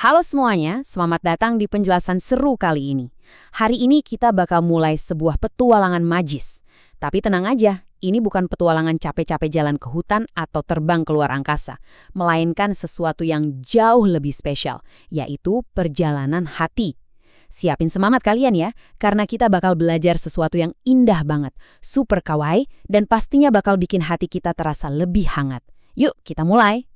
Halo semuanya, selamat datang di penjelasan seru kali ini. Hari ini kita bakal mulai sebuah petualangan magis. Tapi tenang aja, ini bukan petualangan capek-capek jalan ke hutan atau terbang keluar angkasa, melainkan sesuatu yang jauh lebih spesial, yaitu perjalanan hati. Siapin semangat kalian ya, karena kita bakal belajar sesuatu yang indah banget, super kawaii, dan pastinya bakal bikin hati kita terasa lebih hangat. Yuk, kita mulai!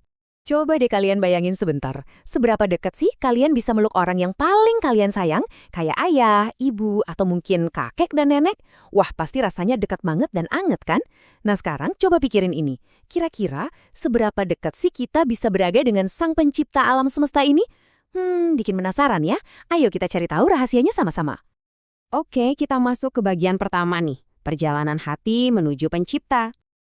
Coba deh kalian bayangin sebentar, seberapa dekat sih kalian bisa meluk orang yang paling kalian sayang, kayak ayah, ibu, atau mungkin kakek dan nenek? Wah, pasti rasanya dekat banget dan anget kan? Nah sekarang coba pikirin ini, kira-kira seberapa dekat sih kita bisa beraga dengan sang pencipta alam semesta ini? Bikin penasaran ya? Ayo kita cari tahu rahasianya sama-sama. Oke, kita masuk ke bagian pertama nih, perjalanan hati menuju pencipta.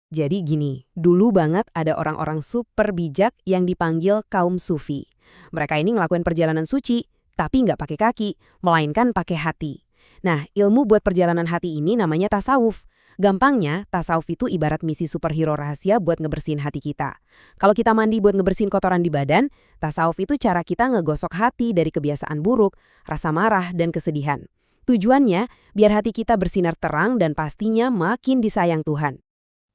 Jadi gini, dulu banget ada orang-orang super bijak yang dipanggil kaum sufi. Mereka ini ngelakuin perjalanan suci, tapi nggak pakai kaki, melainkan pakai hati. Nah, ilmu buat perjalanan hati ini namanya tasawuf. Gampangnya, tasawuf itu ibarat misi superhero rahasia buat ngebersihin hati kita. Kalau kita mandi buat ngebersihin kotoran di badan, tasawuf itu cara kita ngegosok hati dari kebiasaan buruk, rasa marah, dan kesedihan. Tujuannya, biar hati kita bersinar terang dan pastinya makin disayang Tuhan.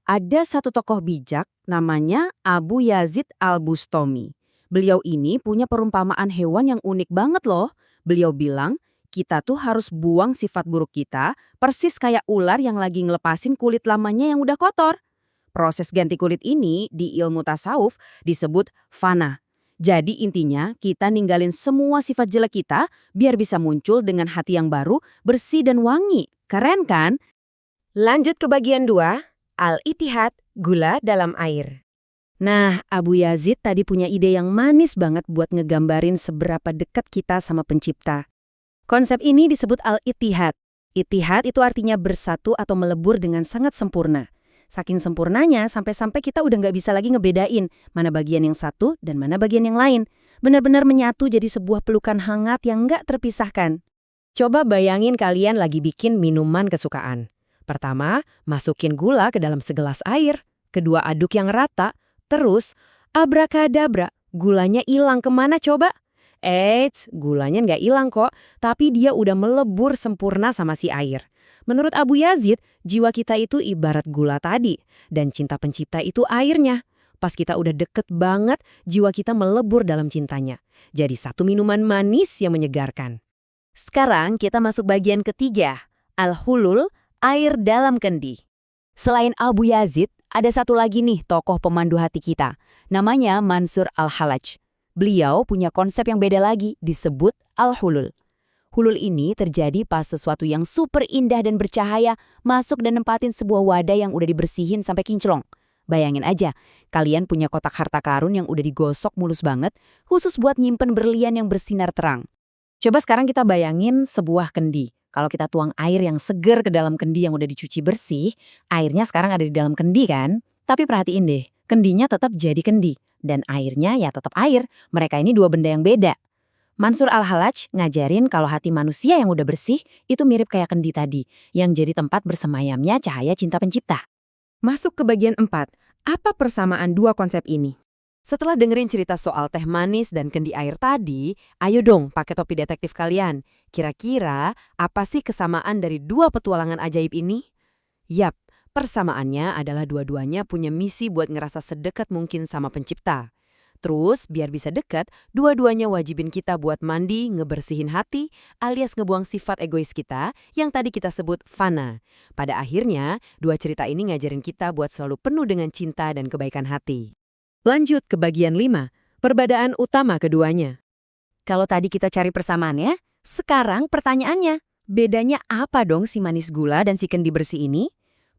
Ada satu tokoh bijak namanya Abu Yazid Al-Bustami. Beliau ini punya perumpamaan hewan yang unik banget loh. Beliau bilang, kita tuh harus buang sifat buruk kita, persis kayak ular yang lagi ngelepasin kulit lamanya yang udah kotor. Proses ganti kulit ini di ilmu tasawuf disebut fana. Jadi intinya kita ninggalin semua sifat jelek kita biar bisa muncul dengan hati yang baru, bersih dan wangi. Keren kan? Lanjut ke bagian 2. Al-Ittihad, gula dalam air. Nah, Abu Yazid tadi punya ide yang manis banget buat ngegambarin seberapa dekat kita sama pencipta. Konsep ini disebut Al-Ittihad. Ittihad itu artinya bersatu atau melebur dengan sangat sempurna. Saking sempurnanya sampai-sampai kita udah nggak bisa lagi ngebedain mana bagian yang satu dan mana bagian yang lain. Benar-benar menyatu jadi sebuah pelukan hangat yang nggak terpisahkan. Coba bayangin kalian lagi bikin minuman kesukaan. Pertama, masukin gula ke dalam segelas air. Kedua, aduk yang rata. Terus, abrakadabra, gulanya hilang kemana coba? Eits, gulanya nggak hilang kok, tapi dia udah melebur sempurna sama si air. Menurut Abu Yazid, jiwa kita itu ibarat gula tadi, dan cinta pencipta itu airnya. Pas kita udah deket banget, jiwa kita melebur dalam cintanya. Jadi satu minuman manis yang menyegarkan. Sekarang kita masuk bagian ketiga, Al-Hulul, air dalam kendi. Selain Abu Yazid, ada satu lagi nih tokoh pemandu hati kita. Namanya Mansur Al-Hallaj. Beliau punya konsep yang beda lagi, disebut Al-Hulul. Hulul ini terjadi pas sesuatu yang super indah dan bercahaya masuk dan nempatin sebuah wadah yang udah dibersihin sampai kinclong. Bayangin aja, kalian punya kotak harta karun yang udah digosok mulus banget, khusus buat nyimpen berlian yang bersinar terang. Coba sekarang kita bayangin sebuah kendi. Kalau kita tuang air yang seger ke dalam kendi yang udah dicuci bersih, airnya sekarang ada di dalam kendi kan? Tapi perhatiin deh, kendinya tetap jadi kendi. Dan airnya ya tetap air. Mereka ini dua benda yang beda. Mansur Al-Hallaj ngajarin kalau hati manusia yang udah bersih itu mirip kayak kendi tadi, yang jadi tempat bersemayamnya cahaya cinta pencipta. Masuk ke bagian 4. Apa persamaan dua konsep ini? Setelah dengerin cerita soal teh manis dan kendi air tadi, ayo dong pakai topi detektif kalian. Kira-kira apa sih kesamaan dari dua petualangan ajaib ini? Yap, persamaannya adalah dua-duanya punya misi buat ngerasa sedekat mungkin sama pencipta. Terus, biar bisa dekat, dua-duanya wajibin kita buat mandi, ngebersihin hati, alias ngebuang sifat egois kita yang tadi kita sebut fana. Pada akhirnya, dua cerita ini ngajarin kita buat selalu penuh dengan cinta dan kebaikan hati. Lanjut ke bagian 5, perbedaan utama keduanya. Kalau tadi kita cari persamaannya, sekarang pertanyaannya, bedanya apa dong si manis gula dan si kendi bersih ini?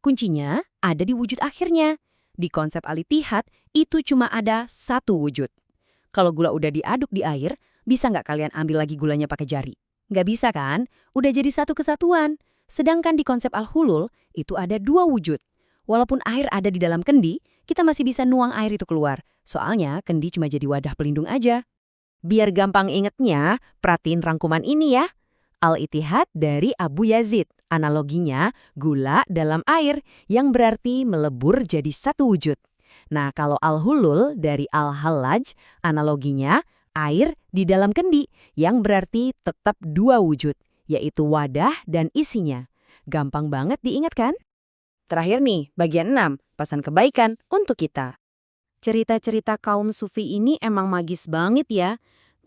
Kuncinya ada di wujud akhirnya. Di konsep Al-Ittihad, itu cuma ada satu wujud. Kalau gula udah diaduk di air, bisa nggak kalian ambil lagi gulanya pakai jari? Nggak bisa kan? Udah jadi satu kesatuan. Sedangkan di konsep Al-Hulul, itu ada dua wujud. Walaupun air ada di dalam kendi, kita masih bisa nuang air itu keluar. Soalnya kendi cuma jadi wadah pelindung aja. Biar gampang ingetnya, perhatiin rangkuman ini ya. Al-Ittihad dari Abu Yazid. Analoginya gula dalam air yang berarti melebur jadi satu wujud. Nah, kalau Al-Hulul dari Al-Hallaj, analoginya air di dalam kendi, yang berarti tetap dua wujud, yaitu wadah dan isinya. Gampang banget diingat kan? Terakhir nih, bagian 6, pesan kebaikan untuk kita. Cerita-cerita kaum sufi ini emang magis banget ya.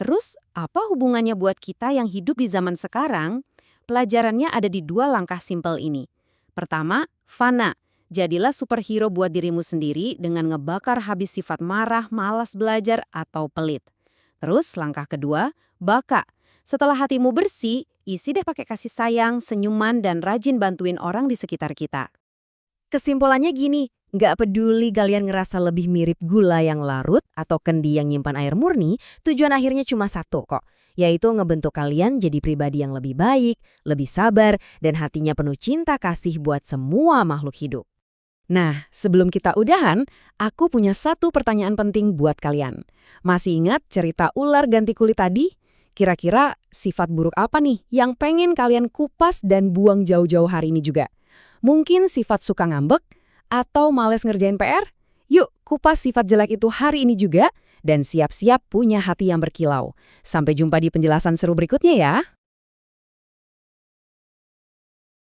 Terus, apa hubungannya buat kita yang hidup di zaman sekarang? Pelajarannya ada di 2 langkah simpel ini. Pertama, fana. Jadilah superhero buat dirimu sendiri dengan ngebakar habis sifat marah, malas belajar, atau pelit. Terus, langkah kedua, baka. Setelah hatimu bersih, isi deh pakai kasih sayang, senyuman, dan rajin bantuin orang di sekitar kita. Kesimpulannya gini, nggak peduli kalian ngerasa lebih mirip gula yang larut atau kendi yang nyimpan air murni, tujuan akhirnya cuma satu kok, yaitu ngebentuk kalian jadi pribadi yang lebih baik, lebih sabar, dan hatinya penuh cinta kasih buat semua makhluk hidup. Nah, sebelum kita udahan, aku punya satu pertanyaan penting buat kalian. Masih ingat cerita ular ganti kulit tadi? Kira-kira sifat buruk apa nih yang pengen kalian kupas dan buang jauh-jauh hari ini juga? Mungkin sifat suka ngambek atau males ngerjain PR? Yuk, kupas sifat jelek itu hari ini juga dan siap-siap punya hati yang berkilau. Sampai jumpa di penjelasan seru berikutnya ya.